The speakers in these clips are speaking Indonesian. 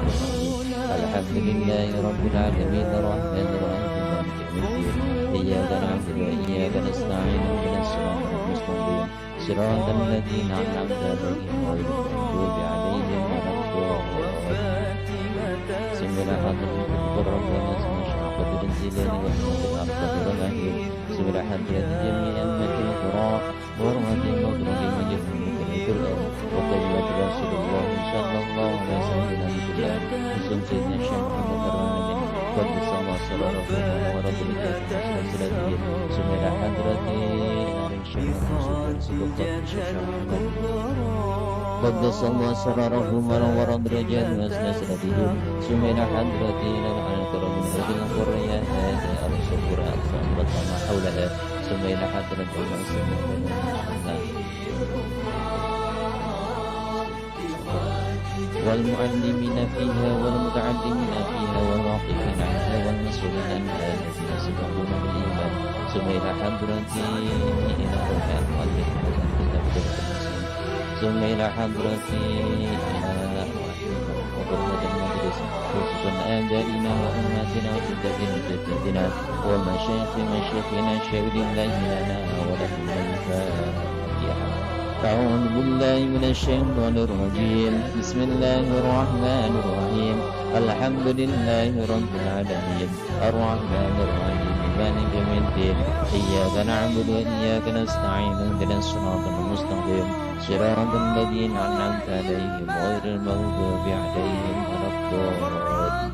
Bismillahirrahmanirrahim. Alhamdulillahi rabbil alamin arrahmanir rahim maliki yaumiddin. Iyyaka na'budu wa iyyaka nasta'in ihdinas siratal mustaqim. Siratal ladzina an'amta 'alaihim ghairil maghdubi 'alaihim waladdallin. Bismillahirrahmanirrahim. Rabbana smashrah qadrin zilani wa himmatil aqdar lahir. Bismillahirrahmanirrahim. Jami'an matil qura wa rahmatil maghdubi majidun mukallafil wa qawmatil rasulullah sallallahu alaihi wasallam billah. Bismillahirrahmanirrahim. Sayyidina Syekh Muhammad ar-Rahman Qaddis Allah sallallahu wa rabbil alamin. Bismillahirrahmanirrahim. قدس الله سررهم ونور درجات واسنسرتهم سمعنا حضرتنا عن كرم هذه القرية هذا أرش القرآن فأمرت ما حولها سمعنا حضرتنا والمعلمين فيها والمتعلمين فيها والواقفين عنها والمسؤولين عنها الذين سبقون بالإيمان سمعنا حضرتنا إلى ركعة مؤلف كتاب المسلم ثم إلى حضرتي وحرمة المجلس خصوصا آبائنا وأمهاتنا وجداتنا مشايخنا شهد الله لنا ولهم الفاتحة. أعوذ بالله من الشيطان الرجيم. بسم الله الرحمن الرحيم. الحمد لله رب العالمين الرحمن الرحيم مالك يوم الدين. إياك نعبد وإياك نستعين اهدنا الصراط المستقيم صراط الذين أنعمت عليهم غير المغضوب عليهم ولا الضالين.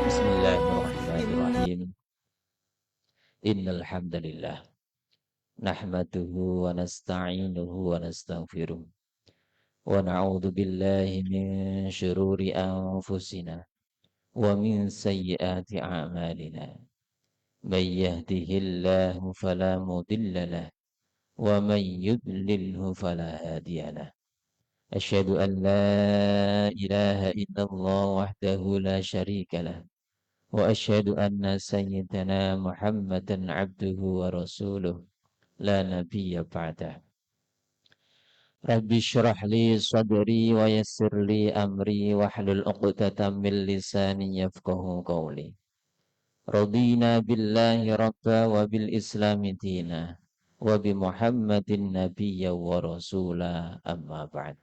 بسم الله الرحمن الرحيم. إن الحمد لله نحمده ونستعينه ونستغفره ونعوذ بالله من شرور أنفسنا ومن سيئات أعمالنا. من يهده الله فلا مضل له ومن يضلله فلا هادي له. أشهد أن لا إله إلا الله وحده لا شريك له وأشهد أن سيدنا محمدا عبده ورسوله لا نبي بعده. Rabbi syrah li sadri wa yassir li amri wahlul 'uqdatam min lisani yafqahu qawli. Radina billahi rabba wa bil islami dina wa bi Muhammadin nabiyya wa rasula amma ba'd.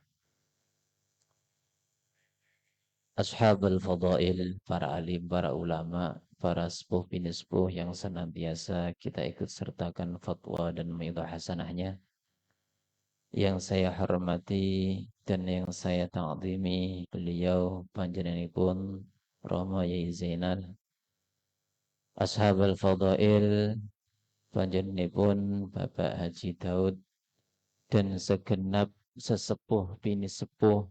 Ashabul fadail, para alim, para ulama, para sepuh bini sepuh yang senantiasa kita ikut sertakan fatwa dan maidah hasanahnya, yang saya hormati dan yang saya ta'zimi beliau panjenenganipun Rama Yai Zainal. Ashabul fadail panjenenganipun Bapak Haji Daud dan segenap sesepuh bini sepuh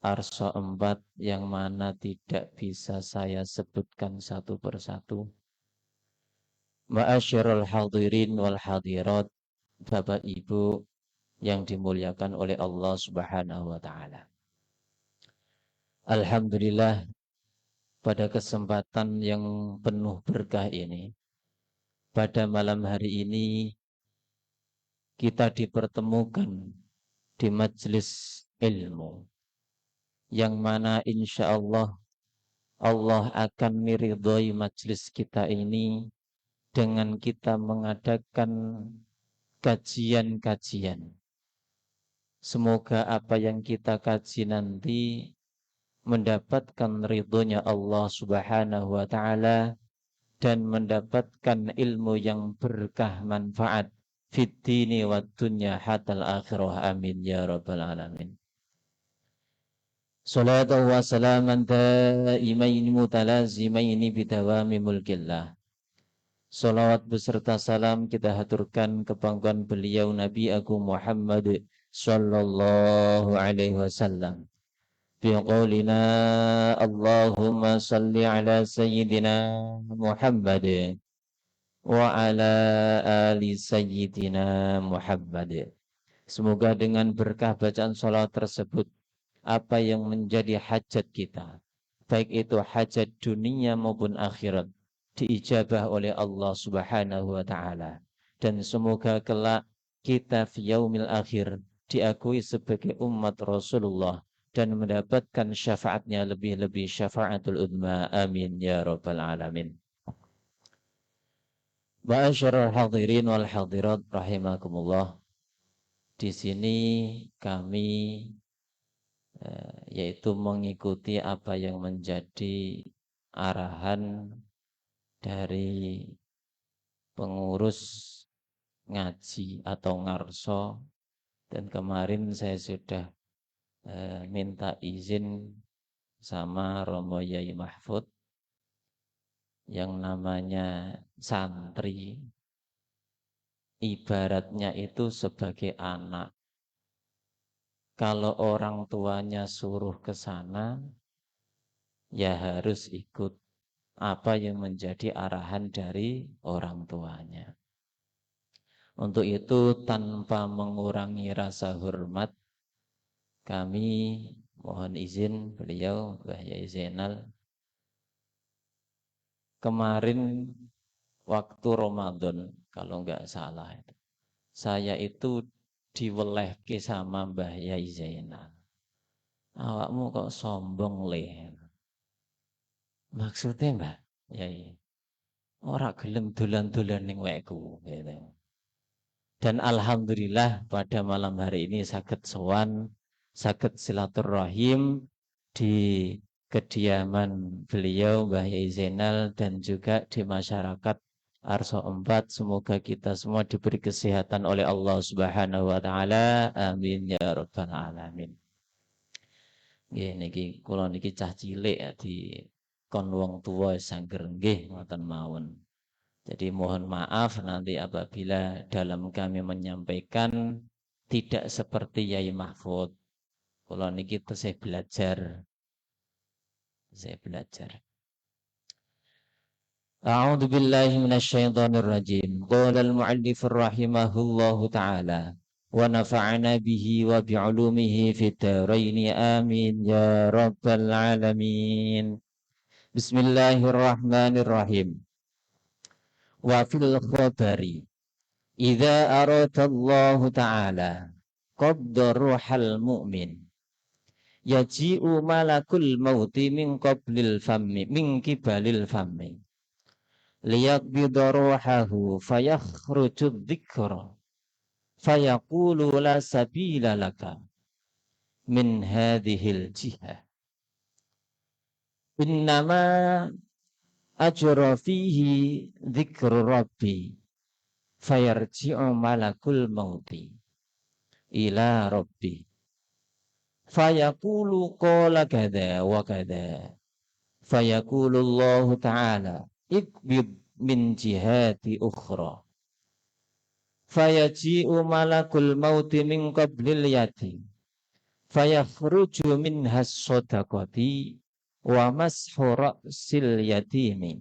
Arsa 4 yang mana tidak bisa saya sebutkan satu persatu. Ma'asyarul hadirin wal hadirat, Bapak Ibu yang dimuliakan oleh Allah Subhanahu wa taala. Alhamdulillah, pada kesempatan yang penuh berkah ini, pada malam hari ini kita dipertemukan di majelis ilmu yang mana insya Allah akan meridhai majelis kita ini dengan kita mengadakan kajian-kajian. Semoga apa yang kita kaji nanti mendapatkan ridhonya Allah Subhanahu wa taala dan mendapatkan ilmu yang berkah manfaat fid dini wad dunya hatal akhirah. Amin ya rabbal alamin. Salatu wa salaman daimaini mutalazimaini bidawami mulkillah. Salawat beserta salam kita haturkan ke pangkuan beliau Nabi Agung Muhammad sallallahu alaihi wasallam. Biqaulina Allahumma salli ala sayyidina Muhammad wa ala ali sayyidina Muhammad. Semoga dengan berkah bacaan salawat tersebut, apa yang menjadi hajat kita, baik itu hajat dunia maupun akhirat, diijabah oleh Allah Subhanahu wa taala, dan semoga kelak kita fi yaumil akhir diakui sebagai umat Rasulullah dan mendapatkan syafaatnya lebih-lebih syafaatul udma. Amin ya rabbal alamin. Ma'asyiral hadirin wal hadirat rahimakumullah. Di sini kami yaitu mengikuti apa yang menjadi arahan dari pengurus ngaji atau ngarso, dan kemarin saya sudah minta izin sama Romo Yai Mahfud yang namanya santri ibaratnya itu sebagai anak. Kalau orang tuanya suruh ke sana, ya harus ikut apa yang menjadi arahan dari orang tuanya. Untuk itu tanpa mengurangi rasa hormat, kami mohon izin beliau Mbah Yai Zainal. Kemarin waktu Ramadan kalau nggak salah itu, saya itu diwelehke sama Mbah Yai Zainal. Awakmu kok sombong leh. Maksudnya Mbah Yai, ora gelem dolan-dolan ning wekku gitu. Dan alhamdulillah pada malam hari ini saged sowan, saged silaturahim di kediaman beliau Mbah Yai Zainal dan juga di masyarakat Arso 4. Semoga kita semua diberi kesehatan oleh Allah Subhanahu wa taala. Amin ya rabbal alamin. Nggih niki kula niki cah cilik di kon wong tuwa sangger nggih ngoten mawon. Jadi mohon maaf nanti apabila dalam kami menyampaikan tidak seperti Yai Mahfud. Kalau niki saya belajar. A'udzu billahi minasyaitonir rajim. Qala al-mu'allif rahimahullahu ta'ala wa nafa'ana bihi wa bi'ulumihi fid dharain amin ya rabbal alamin. Bismillahirrahmanirrahim. Wa fil khabari idza arada Allah ta'ala qabda ruhal mu'min yaji'u malakul mauti min qablil fammi min kibalil fammi liyaqbida ruhahu fayakhruju dzikra fayaqulu la sabila laka min hadhil jihah innama ajra fihi dzikru rabbi fayarji'u malakul mauti ila rabbi fayaqulu qala kada wa kada fayaqulu Allah ta'ala ikbid min jihati ukhra fayaji'u malakul mauti min qablil yatim fayakhruju minhas sadaqati wa mashu ra'sil yatimi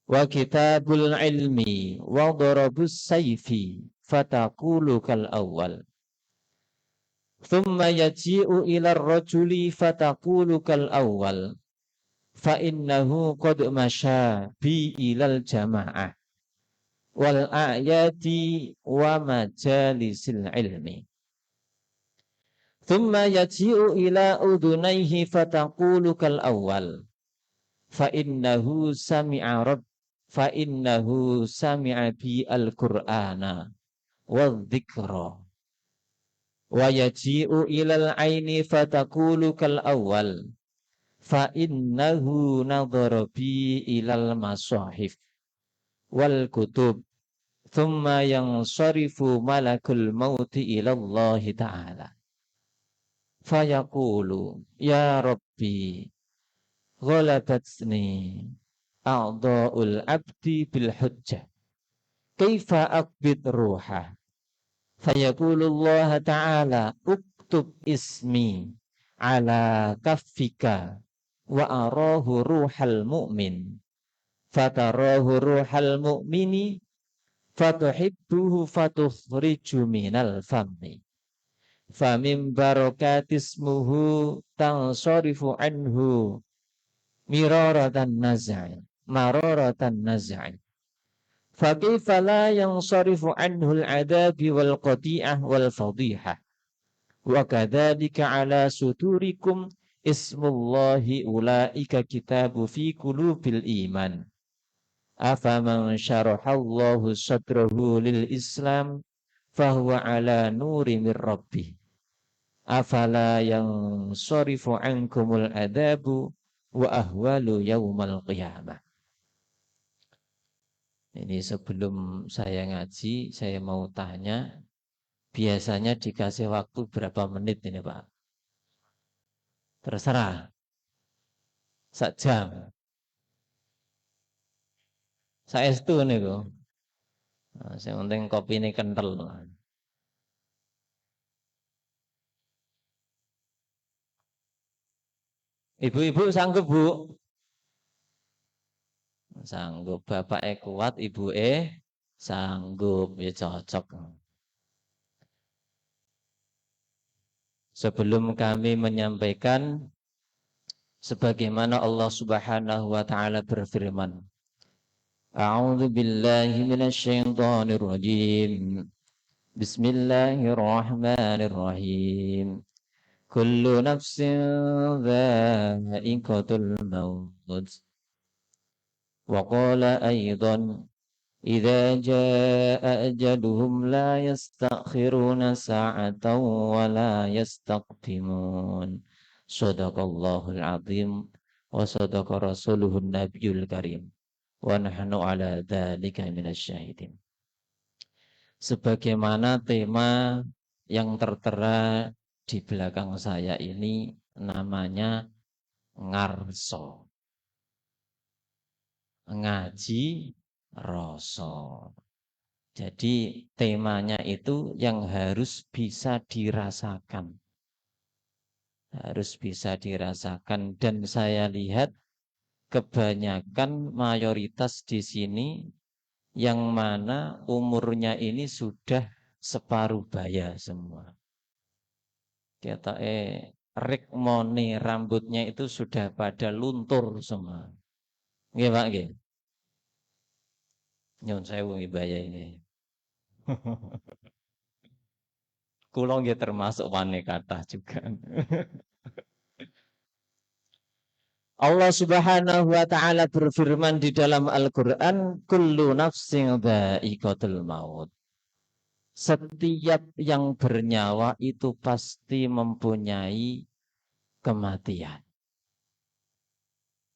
wa kitabul ilmi wa darabus sayfi fataqulu kal awal thumma yaji'u ila ar-rajuli fataqulu kal awal fa innahu qad masya bi ilal jamaah wal ayati wa majalisil ilmi thumma yaji'u ila udunaihi fataqulu kal awal fa innahu sami'a bi al-Qur'ana wadh-dhikra wa yaji'u ilal aini fataqulu kal awal fa innahu nadhara bi ilal masahif wal kutub thumma yansarifu malakul mauti ila Allah ta'ala fayaqulu ya rabbi ghalabatni a'dha'ul abdi bil hujjah kaifa aqbid ruha fayaqulu Allah ta'ala uktub ismi ala kaffika wa arahu ruhal mu'min fatarahu ruhal mu'mini fatuhibbuhu fatukhriju minal fammi famim barakatismuhu tansarifu anhu mararatan naz'i fakaifa la yansarifu anhu al-adabi wal qati'ah wal fadihah wa kadzalika ala suturikum ismullahi ulaika kitabu fi qulubil iman afaman syarahallahu sadrahu lil islam fahuwa ala nuri mir rabbih afala yang sorifu ankumul adabu wa ahwalu yaumal qiyamah. Ini sebelum saya ngaji, saya mau tanya, biasanya dikasih waktu berapa menit ini Pak? Terserah. Sak jam. Saestu niku. Nah, yang penting kopi ini kental. Ibu-ibu sanggup Bu? Sanggup. Bapak kuat, ibu sanggup. Ya cocok. Sebelum kami menyampaikan sebagaimana Allah Subhanahu wa taala berfirman, A'udzu billahi minasyaitonir rajim. Bismillahirrahmanirrahim. Kullu nafsin dha'iqatul maut. Wa qala aidan idza jaa ajaluhum la yastakhiruna sa'atan wa la yastaqdimun. Shadaqallahul azim wa sadaqa rasuluhun nabiyul karim. Wa nahnu ala dzalika minasyahidin. Sebagaimana tema yang tertera di belakang saya ini namanya ngarso. Ngaji rasa. Jadi temanya itu yang harus bisa dirasakan. Harus bisa dirasakan dan saya lihat kebanyakan mayoritas di sini yang mana umurnya ini sudah separuh baya semua. Kata rikmone rambutnya itu sudah pada luntur semua. Nggih Pak nggih. Nyun sewu baya ini. Kula nggih termasuk wane kathah juga. Allah Subhanahu wa taala berfirman di dalam Al-Qur'an, kullu nafsin dha'iqatul maut. Setiap yang bernyawa itu pasti mempunyai kematian.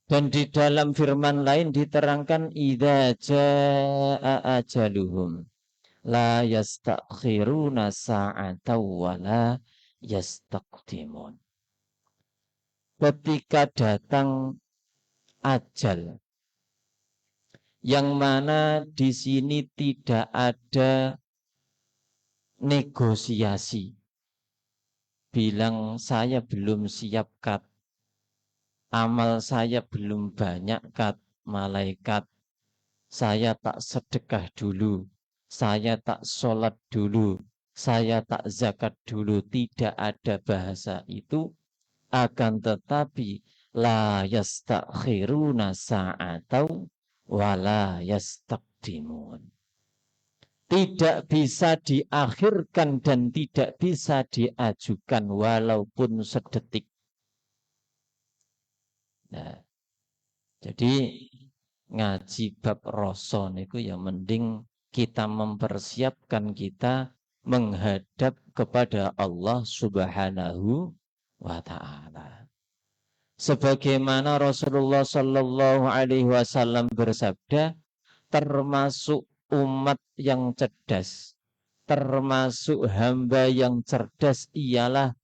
Dan di dalam firman lain diterangkan idza jaa ajaluhum la yastakhiruna sa'atan wa la yastaqdimun. Ketika datang ajal, yang mana di sini tidak ada negosiasi. Bilang saya belum siap kat, amal saya belum banyak kat, malaikat. Saya tak sedekah dulu, saya tak sholat dulu, saya tak zakat dulu. Tidak ada bahasa itu. Akan tetapi la yastakhiruna sa'atau wa la yastaqdimun. Tidak bisa diakhirkan dan tidak bisa diajukan walaupun sedetik. Nah, jadi ngaji bab rasa niku ya mending kita mempersiapkan kita menghadap kepada Allah Subhanahu wa ta'ala. Sebagaimana Rasulullah sallallahu alaihi wasallam bersabda, termasuk umat yang cerdas, termasuk hamba yang cerdas ialah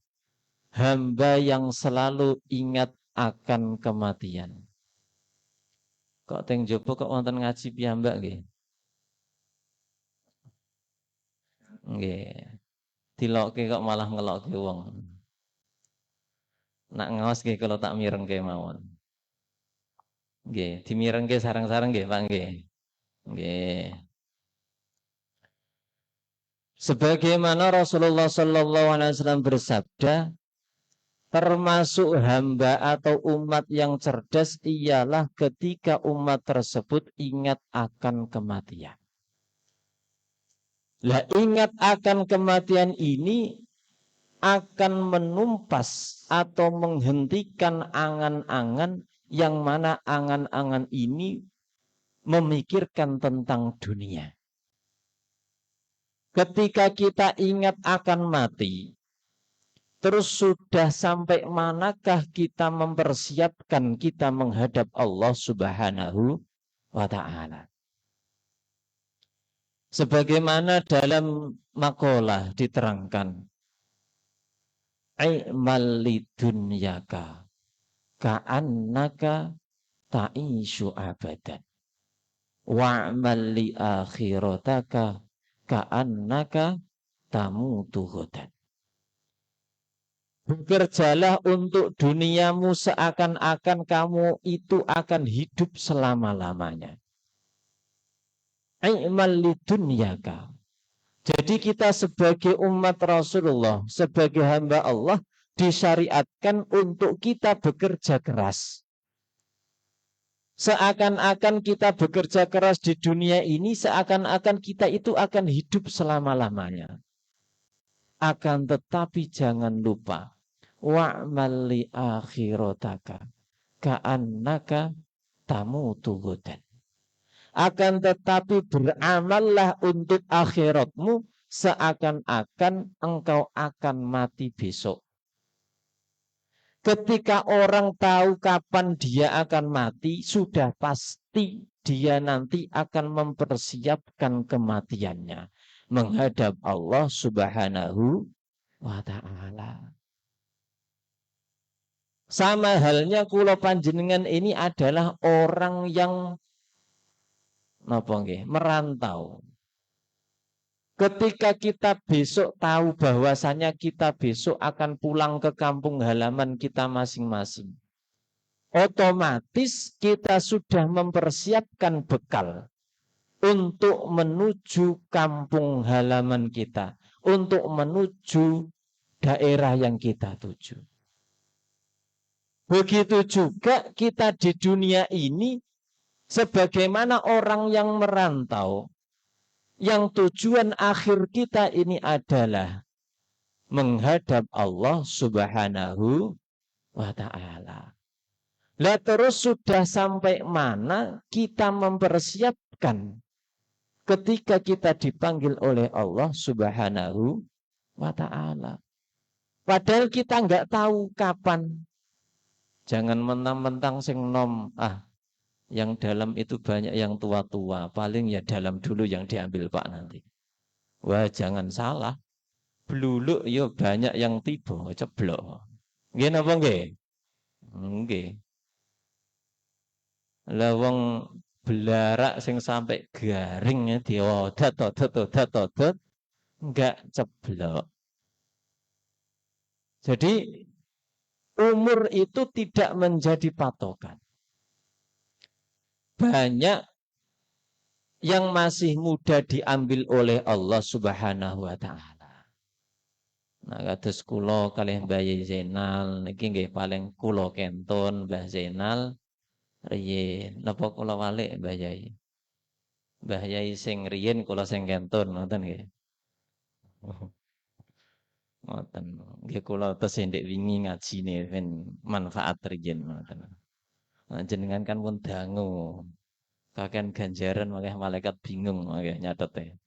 hamba yang selalu ingat akan kematian. Kok teng jopo kok wonten ngaji piyambak nggih? Nggih. Dilokke kok malah ngelokke wong. Nak ngaos nggih kalau tak mirengke mawon. Nggih, dimirengke sareng-sareng nggih, Pak nggih. Nggih. Sebagaimana Rasulullah sallallahu alaihi wasallam bersabda, termasuk hamba atau umat yang cerdas ialah ketika umat tersebut ingat akan kematian. Lah ingat akan kematian ini akan menumpas atau menghentikan angan-angan yang mana angan-angan ini memikirkan tentang dunia. Ketika kita ingat akan mati, terus sudah sampai manakah kita mempersiapkan kita menghadap Allah Subhanahu wa Ta'ala. Sebagaimana dalam makalah diterangkan, I'mal lidunyaka ka'annaka ta'ishu abadan wa'mal li akhirataka ka'annaka tamutu ghadan. Bekerjalah untuk duniamu seakan-akan kamu itu akan hidup selama-lamanya. I'mal lidunyaka. Jadi kita sebagai umat Rasulullah, sebagai hamba Allah, disyariatkan untuk kita bekerja keras. Seakan-akan kita bekerja keras di dunia ini, seakan-akan kita itu akan hidup selama-lamanya. Akan tetapi jangan lupa, wa'mal li akhirataka ka'annaka tamutu ghadan. Akan tetapi beramallah untuk akhiratmu seakan-akan engkau akan mati besok. Ketika orang tahu kapan dia akan mati, sudah pasti dia nanti akan mempersiapkan kematiannya menghadap Allah Subhanahu wa Ta'ala. Sama halnya kula panjenengan ini adalah orang yang merantau. Ketika kita besok tahu bahwasanya kita besok akan pulang ke kampung halaman kita masing-masing, otomatis kita sudah mempersiapkan bekal untuk menuju kampung halaman kita, untuk menuju daerah yang kita tuju. Begitu juga kita di dunia ini, sebagaimana orang yang merantau, yang tujuan akhir kita ini adalah menghadap Allah Subhanahu wa Ta'ala. Lah terus sudah sampai mana kita mempersiapkan ketika kita dipanggil oleh Allah Subhanahu wa Ta'ala. Padahal kita nggak tahu kapan. Jangan mentang-mentang sing nom, yang dalam itu banyak yang tua-tua, paling ya dalam dulu yang diambil Pak nanti. Wah, jangan salah. Bluluk ya banyak yang tiba, ceblok. Nggih napa nggih? Nggih. Lah wong belarak sing sampai garing ya diodat enggak ceblok. Jadi umur itu tidak menjadi patokan. Banyak yang masih muda diambil oleh Allah Subhanahu wa Ta'ala. Nah, kados kula kalih Mbah Yai Zainal niki nggih paling kula kenton Mbah Zainal riyen. Napa kula walik Mbah Yai? Mbah Yai sing riyen kula sing kenton ngoten nggih. Ngoten. Nggih kula tesendek wingi ngajine ben manfaat riyen ngoten. Jenengan kan pun dangu. Kakean ganjaran makanya malaikat bingung makanya nyatet.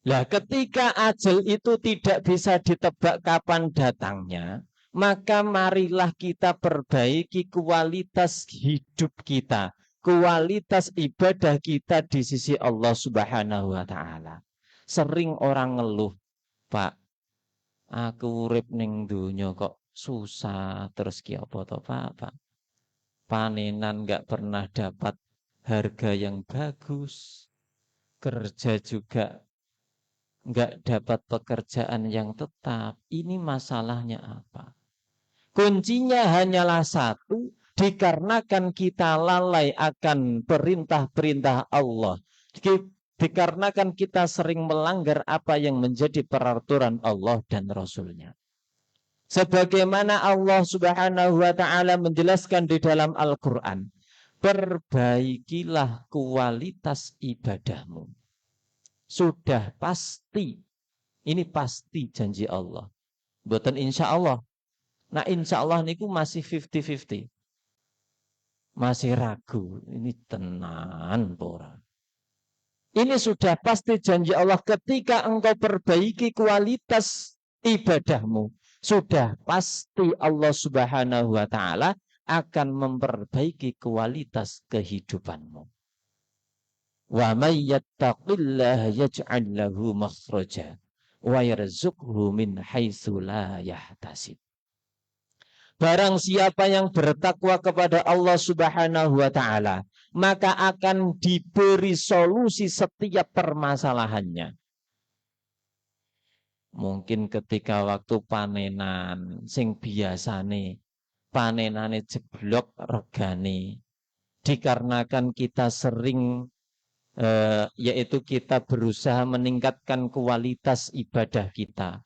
Lah ketika ajal itu tidak bisa ditebak kapan datangnya, maka marilah kita perbaiki kualitas hidup kita, kualitas ibadah kita di sisi Allah Subhanahu wa Ta'ala. Sering orang ngeluh, Pak, aku urip ning donya kok susah terus ki apa to Pak? Panenan nggak pernah dapat harga yang bagus, kerja juga nggak dapat pekerjaan yang tetap. Ini masalahnya apa? Kuncinya hanyalah satu, dikarenakan kita lalai akan perintah-perintah Allah. Dikarenakan kita sering melanggar apa yang menjadi peraturan Allah dan Rasul-Nya. Sebagaimana Allah Subhanahu wa Ta'ala menjelaskan di dalam Al-Quran, perbaikilah kualitas ibadahmu. Sudah pasti Ini pasti janji Allah. Mboten insya Allah. Nah insya Allah niku masih 50-50. Masih ragu. Ini tenan pora. Ini sudah pasti janji Allah ketika engkau perbaiki kualitas ibadahmu. Sudah pasti Allah Subhanahu wa Ta'ala akan memperbaiki kualitas kehidupanmu. Wa may yattaqillaha yaj'al lahu makhraja wa yarzuqhu min haitsu la yahtasib. Barang siapa yang bertakwa kepada Allah Subhanahu wa Ta'ala, maka akan diberi solusi setiap permasalahannya. Mungkin ketika waktu panenan sing biasane panenane jeblok regane, dikarenakan kita sering yaitu kita berusaha meningkatkan kualitas ibadah kita.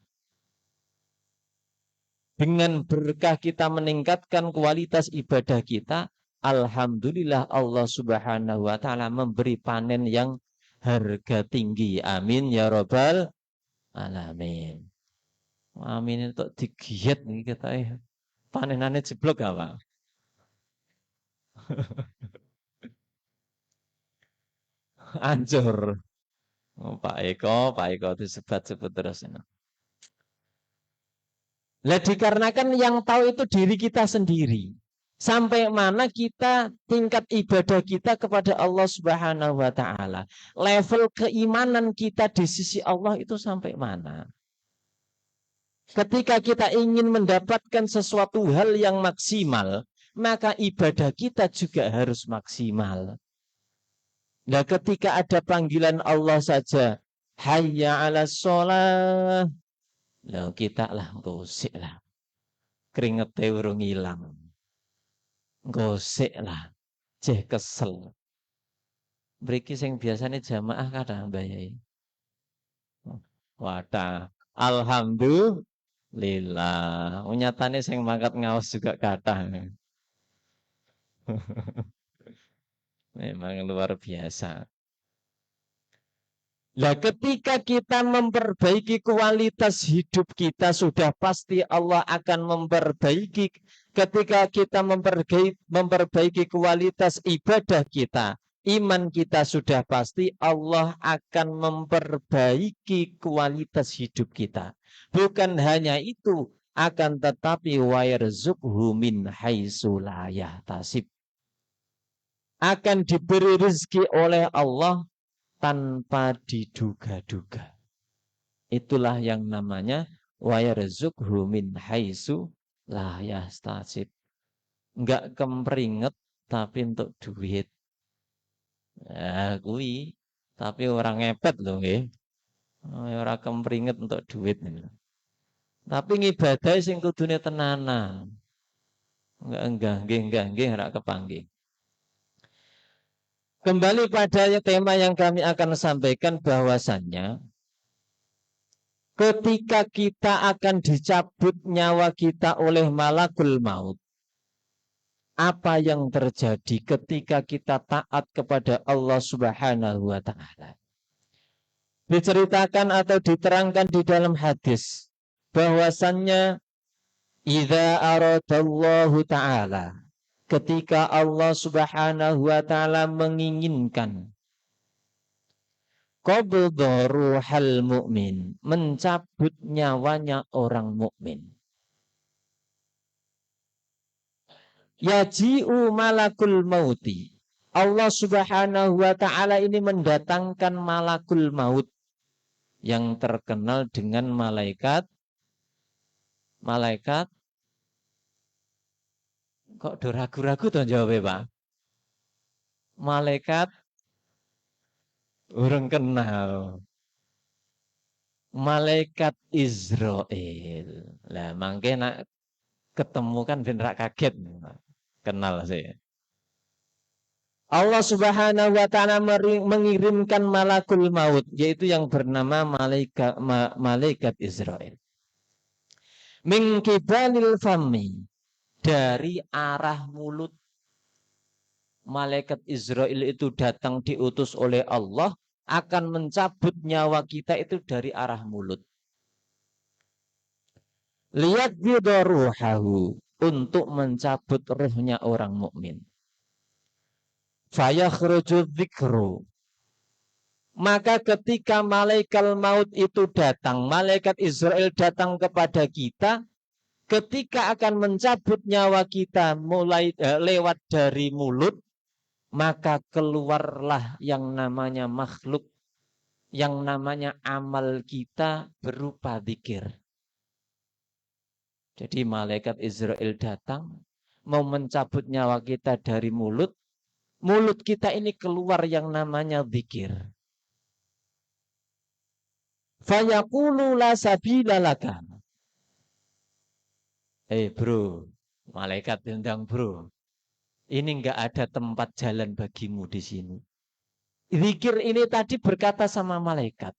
Dengan berkah kita meningkatkan kualitas ibadah kita, alhamdulillah Allah Subhanahu wa Ta'ala memberi panen yang harga tinggi. Amin ya rabbal alamin. Amin itu digiat nih kita panenannya jeblok apa? Hancur. Oh, Pak Eko disebut-sebut terus. Lah dikarenakan yang tahu itu diri kita sendiri. Sampai mana kita tingkat ibadah kita kepada Allah Subhanahu wa Ta'ala. Level keimanan kita di sisi Allah itu sampai mana. Ketika kita ingin mendapatkan sesuatu hal yang maksimal, maka ibadah kita juga harus maksimal. Nah ketika ada panggilan Allah saja, hayya 'alas shalah, lah kita lah gosek lah. Keringetnya urung hilang. Gosek lah. Jeh kesel. Mriki sing biasanya jamaah kadang mbayai. Wadah. Alhamdulillah. Nyatane sing mangkat ngaos juga kadang. Memang luar biasa. Nah, ketika kita memperbaiki kualitas hidup kita, sudah pasti Allah akan memperbaiki. Ketika kita memperbaiki kualitas ibadah kita, iman kita sudah pasti Allah akan memperbaiki kualitas hidup kita. Bukan hanya itu, akan tetapi wa yarzuqhu min haitsu la yahtasib. Akan diberi rezeki oleh Allah tanpa diduga-duga. Itulah yang namanya wa yarzuqhu min haitsu la yahtasib. Enggak kempringet tapi untuk duit. Kui tapi orang ngepet loh nggih. Ora kempringet untuk duit. Tapi ngibadah sing kudune tenanan. Enggak nggih ora kepanggih. Kembali pada tema yang kami akan sampaikan bahwasannya ketika kita akan dicabut nyawa kita oleh malakul maut, apa yang terjadi ketika kita taat kepada Allah Subhanahu wa Ta'ala? Diceritakan atau diterangkan di dalam hadis bahwasannya idza aradallahu ta'ala, ketika Allah Subhanahu wa Ta'ala menginginkan qabdha ruhal mu'min, mencabut nyawanya orang mukmin. Yaji'u malakul mauti. Allah Subhanahu wa Ta'ala ini mendatangkan malakul maut yang terkenal dengan malaikat kok do ragu-ragu to jawabnya, Pak? Malaikat urung kenal. Malaikat Israel. Lah mangke nak ketemu kan ben rak kaget. Kenal saya. Allah Subhanahu wa Ta'ala mengirimkan malakul maut, yaitu yang bernama malaikat Israel. Min kibalil fami, dari arah mulut. Malaikat Israel itu datang diutus oleh Allah akan mencabut nyawa kita itu dari arah mulut. lihat bidaruhahu, untuk mencabut ruhnya orang mukmin. Fayakhruju dzikru, maka ketika malaikat maut itu datang, malaikat Israel datang kepada kita, ketika akan mencabut nyawa kita mulai lewat dari mulut, maka keluarlah yang namanya makhluk, yang namanya amal kita berupa zikir. Jadi malaikat Israel datang, mau mencabut nyawa kita dari mulut, mulut kita ini keluar yang namanya zikir. Fayaqulu la sabila laka. Bro, malaikat tendang bro. Ini enggak ada tempat jalan bagimu di sini. Zikir ini tadi berkata sama malaikat.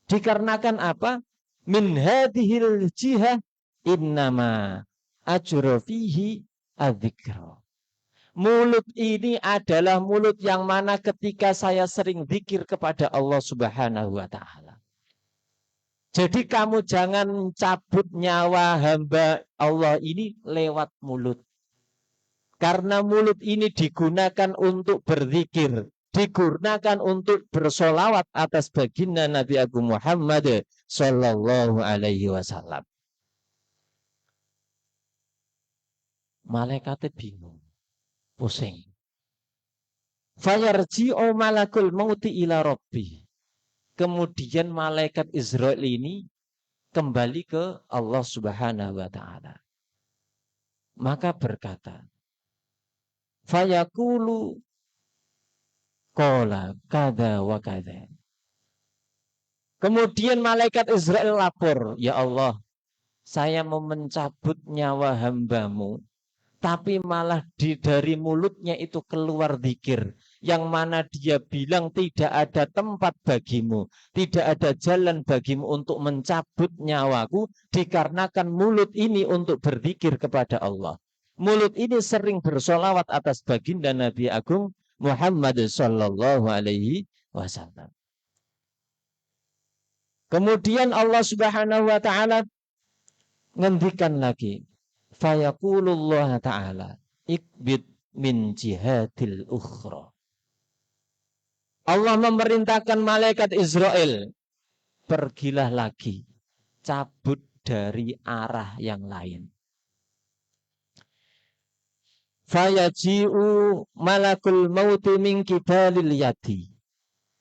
Dikarenakan apa? Min hadhil jihah innama ajra fihi adzikra. Mulut ini adalah mulut yang mana ketika saya sering zikir kepada Allah Subhanahu wa taala. Jadi kamu jangan cabut nyawa hamba Allah ini lewat mulut. Karena mulut ini digunakan untuk berzikir, digunakan untuk bersolawat atas baginda Nabi Agung Muhammad Sallallahu Alaihi Wasallam. Malaikatnya bingung, pusing. Fayarji'u malakul mauti ila rabbi. Kemudian malaikat Israel ini kembali ke Allah Subhanahu wa taala. Maka berkata, fayaqulu qala kada wa kada. Kemudian malaikat Israel lapor, ya Allah, saya mau mencabut nyawa hambamu, tapi malah dari mulutnya itu keluar zikir, yang mana dia bilang tidak ada tempat bagimu, tidak ada jalan bagimu untuk mencabut nyawaku, dikarenakan mulut ini untuk berzikir kepada Allah. Mulut ini sering bersolawat atas baginda Nabi Agung Muhammad Sallallahu Alaihi Wasallam. Kemudian Allah Subhanahu Wa Taala ngendikan lagi, fayaqulullah ta'ala ikbid min jihadil ukhra. Allah memerintahkan malaikat Israel, pergilah lagi, cabut dari arah yang lain. Fayaji'u malakul mauti min kibalil yadi.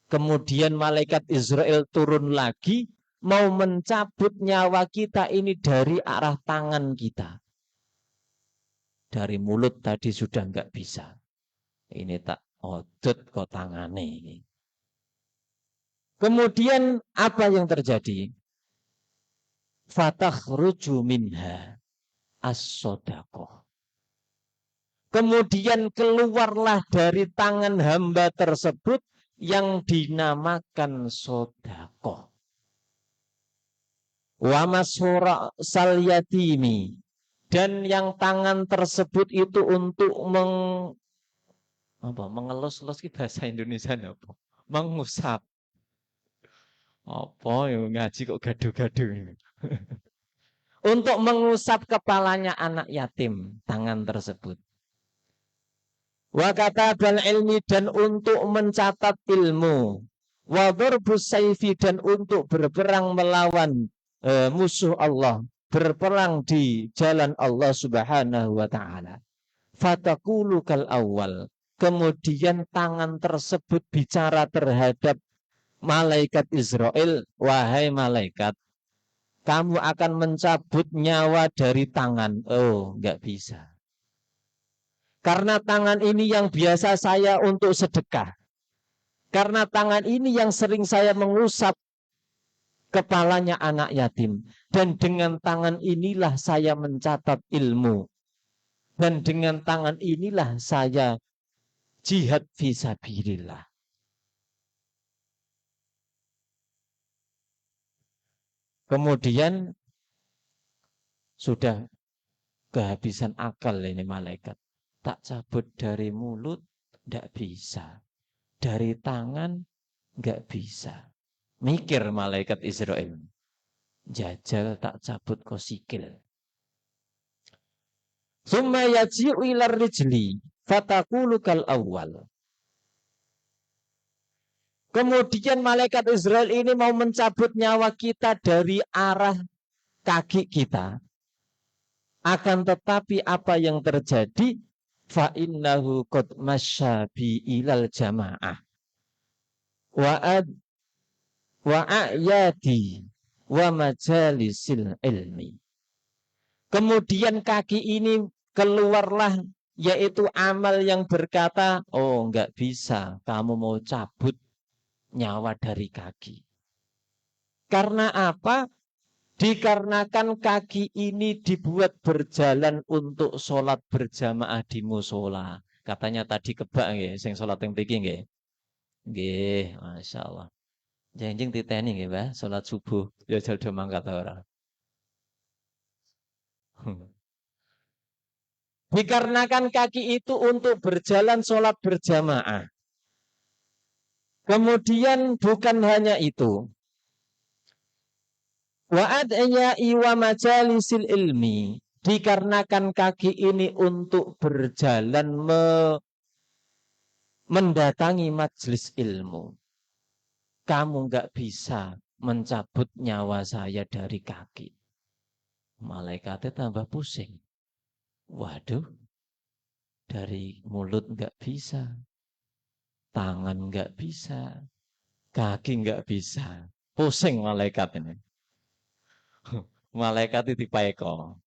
Kemudian malaikat Israel turun lagi, mau mencabut nyawa kita ini dari arah tangan kita. Dari mulut tadi sudah enggak bisa. Ini tak odot kok tangane ini. Kemudian apa yang terjadi? Fatakhruju minha as-sodaqoh. Kemudian keluarlah dari tangan hamba tersebut yang dinamakan sodakoh. Wa masura salyatimi. Dan yang tangan tersebut itu untuk mengelus-elus bahasa Indonesia apa? Mengusap. Apa ya ngaji kok gaduh-gaduh. Untuk mengusap kepalanya anak yatim, tangan tersebut. Wa katabal ilmi, dan untuk mencatat ilmu. Wa dharbus sayfi, dan untuk berperang melawan musuh Allah. Berperang di jalan Allah Subhanahu wa ta'ala. Fataqulu kal awal. Kemudian tangan tersebut bicara terhadap malaikat Israel, wahai malaikat, kamu akan mencabut nyawa dari tangan. Oh, enggak bisa. Karena tangan ini yang biasa saya untuk sedekah. Karena tangan ini yang sering saya mengusap kepalanya anak yatim. Dan dengan tangan inilah saya mencatat ilmu. Dan dengan tangan inilah saya jihad fisabilillah. Kemudian sudah kehabisan akal ini malaikat. Tak cabut dari mulut, tidak bisa. Dari tangan, nggak bisa. Mikir malaikat Israel. Jajal tak cabut kok sikil. Summa yaji'u ilar rijli fatakulu kal awal. Kemudian malaikat Israel ini mau mencabut nyawa kita dari arah kaki kita. Akan tetapi apa yang terjadi? Fa innahu qad masyabi ilal jamaah. Wa a'yadi wa majalisil ilmi. Kemudian kaki ini keluarlah, yaitu amal yang berkata, oh enggak bisa, kamu mau cabut nyawa dari kaki. Karena apa? Dikarenakan kaki ini dibuat berjalan untuk sholat berjamaah di musola. Katanya tadi kebak nggih, sing sholat yang mriki nggih. Nggih, Masya Allah. Janjing titeni nggih, Mbah, sholat subuh. Ya jal do mangkat ora. Dikarenakan kaki itu untuk berjalan sholat berjamaah. Kemudian bukan hanya itu. Wa'ad'iya'i wa majalisil ilmi. Dikarenakan kaki ini untuk berjalan mendatangi majelis ilmu. Kamu nggak bisa mencabut nyawa saya dari kaki. Malaikatnya tambah pusing. Waduh, dari mulut nggak bisa. Tangan nggak bisa. Kaki nggak bisa. Pusing malaikat ini. Malaikat itu dipaeko.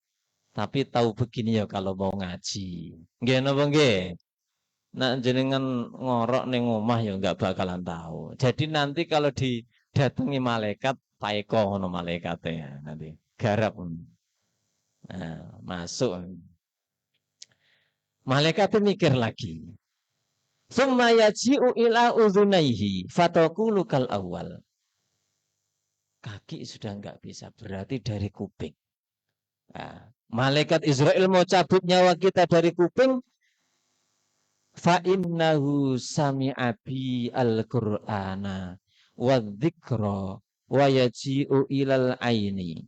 Tapi tahu begini ya kalau mau ngaji. Nggih napa nggih? Nak jenengan ngorok ning omah ya nggak bakalan tahu. Jadi nanti kalau didatangi malaikat, paeko ngono malaikatnya nanti. Garap. Nah, masuk. Malaikat mikir lagi. Summa yaji'u ila udhunaihi fataqulu kal awal. Kaki sudah nggak bisa, berarti dari kuping. Nah, malaikat Israel mau cabut nyawa kita dari kuping. Fa innahu sami'a bi al-Qur'ana wa dzikra wa yaji'u ilal aini.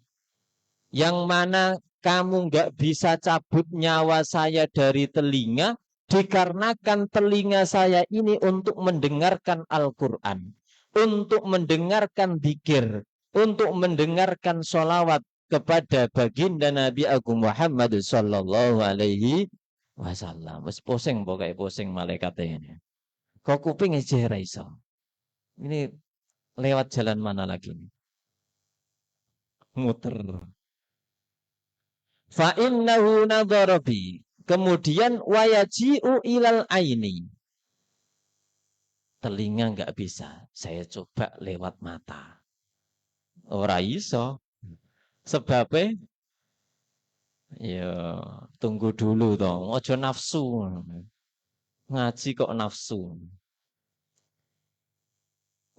Yang mana kamu nggak bisa cabut nyawa saya dari telinga, dikarenakan telinga saya ini untuk mendengarkan Al-Quran, untuk mendengarkan dzikir, untuk mendengarkan sholawat kepada baginda Nabi Agung Muhammad Sallallahu Alaihi Wasallam. Wes pusing pokoknya pusing malaikat ini. Kok kuping aja raiso. Ini lewat jalan mana lagi? Muter. Fa innahu nadharabi. Kemudian wayaji'u ilal aini. Telinga nggak bisa. Saya coba lewat mata. Ora iso. Sebabnya ya tunggu dulu dong. Ojo nafsu. Ngaji kok nafsu.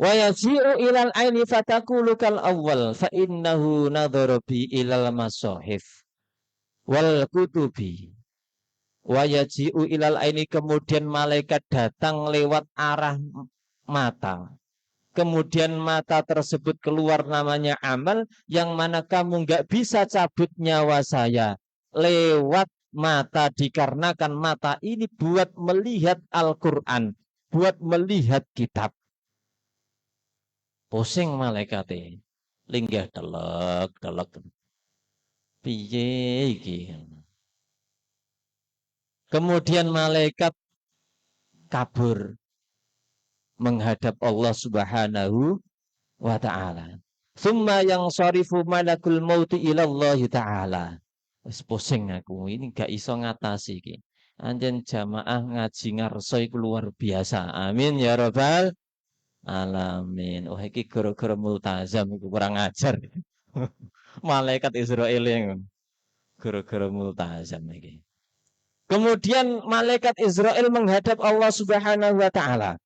Wayaji'u ilal aini fatakulu kal awal. Fa innahu nadharabi ilal masohif. Wal kutubi. Wayaji'u ilal aini, kemudian malaikat datang lewat arah mata. Kemudian mata tersebut keluar namanya amal, yang mana kamu nggak bisa cabut nyawa saya lewat mata, dikarenakan mata ini buat melihat Al-Quran, buat melihat kitab. Pusing malaikatnya, linggah delek. Piye iki? Kemudian malaikat kabur menghadap Allah Subhanahu wa ta'ala. Summa yang syarifu malakul mauti ilallahi ta'ala. Wis pusing aku, ini gak iso ngatasi iki. Anjen jamaah ngaji ngarso iku luar biasa. Amin ya rabbal alamin. Oh iki gara-gara multazam iku kurang ajar. Malaikat Israel yang gara-gara multazam iki. Kemudian malaikat Israel menghadap Allah Subhanahu wa ta'ala.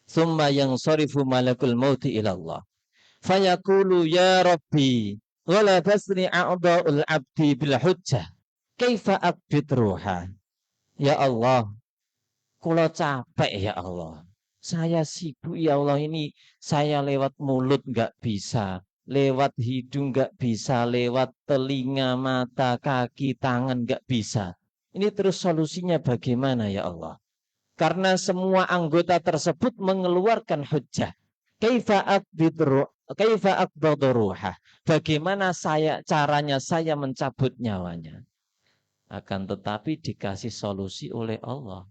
Summa yang sorifu malakul mauti ilallah. Fayaqulu ya Rabbi ghalabasni a'dha'ul abdi bil hujjah. Kaifa abid ruha. Ya Allah, kula capek ya Allah. Saya sibuk ya Allah, ini saya lewat mulut nggak bisa, lewat hidung nggak bisa, lewat telinga, mata, kaki, tangan nggak bisa. Ini terus solusinya bagaimana ya Allah? Karena semua anggota tersebut mengeluarkan hujjah. Kaifa aqbidru ruhah. Bagaimana caranya saya mencabut nyawanya? Akan tetapi dikasih solusi oleh Allah.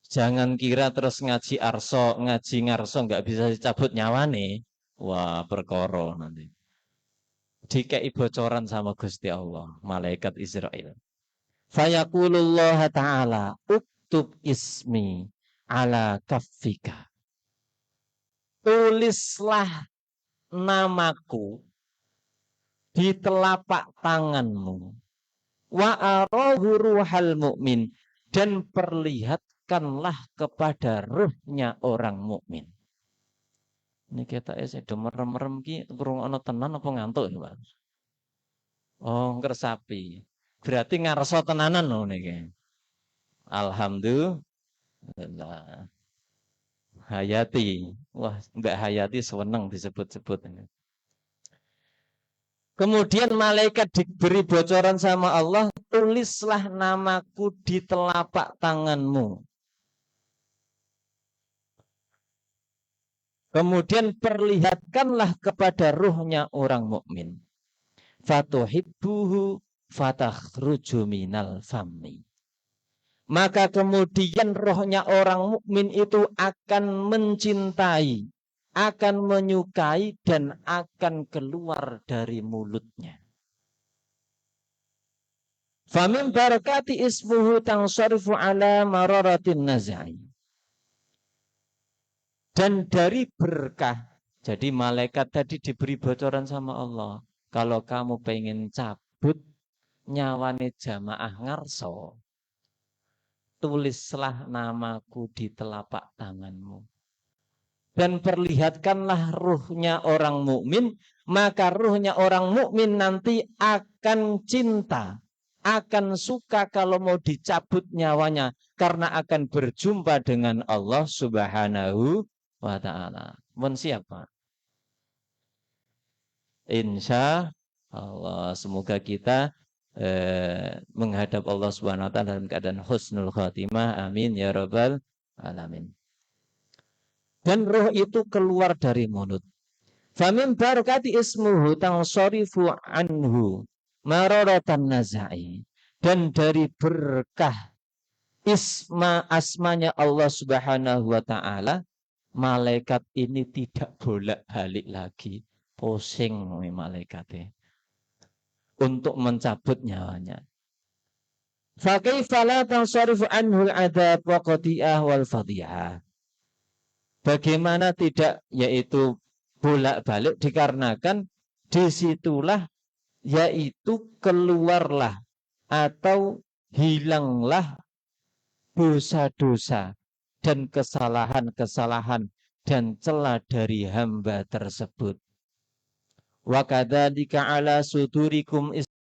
Jangan kira terus ngaji ngarso nggak bisa dicabut nyawane. Wah, perkara nanti. Dikei bocoran sama Gusti Allah, malaikat Israel. Fayaqulullah ta'ala, uktub ismi ala kaffika. Tulislah namaku di telapak tanganmu. Wa arahu ruhal mu'min. Dan perlihatkanlah kepada ruhnya orang mukmin. Ini kita do merem-merem ki ngrungokno tenan apa ngantuk ya, Pak? Oh, ngersapi. Berarti ngarso tenanan loh niki. Alhamdulillah. Hayati. Wah, Mbak Hayati seneng disebut-sebut ini. Kemudian malaikat diberi bocoran sama Allah, tulislah namaku di telapak tanganmu. Kemudian perlihatkanlah kepada ruhnya orang mukmin. Fatuhibbuhu fatakhruju minal fammi. Maka kemudian rohnya orang mukmin itu akan mencintai, akan menyukai dan akan keluar dari mulutnya. Famin barakati ismuhu tansarifu ala mararatin nazai. Dan dari berkah, jadi malaikat tadi diberi bocoran sama Allah. Kalau kamu pengen cabut nyawane jamaah ngarso, tulislah namaku di telapak tanganmu. Dan perlihatkanlah ruhnya orang mukmin, maka ruhnya orang mukmin nanti akan cinta, akan suka kalau mau dicabut nyawanya, karena akan berjumpa dengan Allah Subhanahu wa ta'ala. Mohon siapa? Insya Allah, semoga kita menghadap Allah Subhanahu wa ta'ala dalam keadaan husnul khatimah. Amin ya rabbal alamin. Dan roh itu keluar dari mulut. Famin barakati ismuhu tansarifu anhu mararatan nazai. Dan dari berkah asmanya Allah Subhanahu wa ta'ala, malaikat ini tidak bolak-balik lagi. Pusing malaikatnya untuk mencabut nyawanya. Fa kaifa la tansarifu anhu al-'adzab wa qati'ah wal fadhi'ah. Bagaimana tidak, yaitu bolak-balik, dikarenakan disitulah yaitu keluarlah atau hilanglah dosa-dosa dan kesalahan-kesalahan dan celah dari hamba tersebut. Wa kadzalika ala sudurikum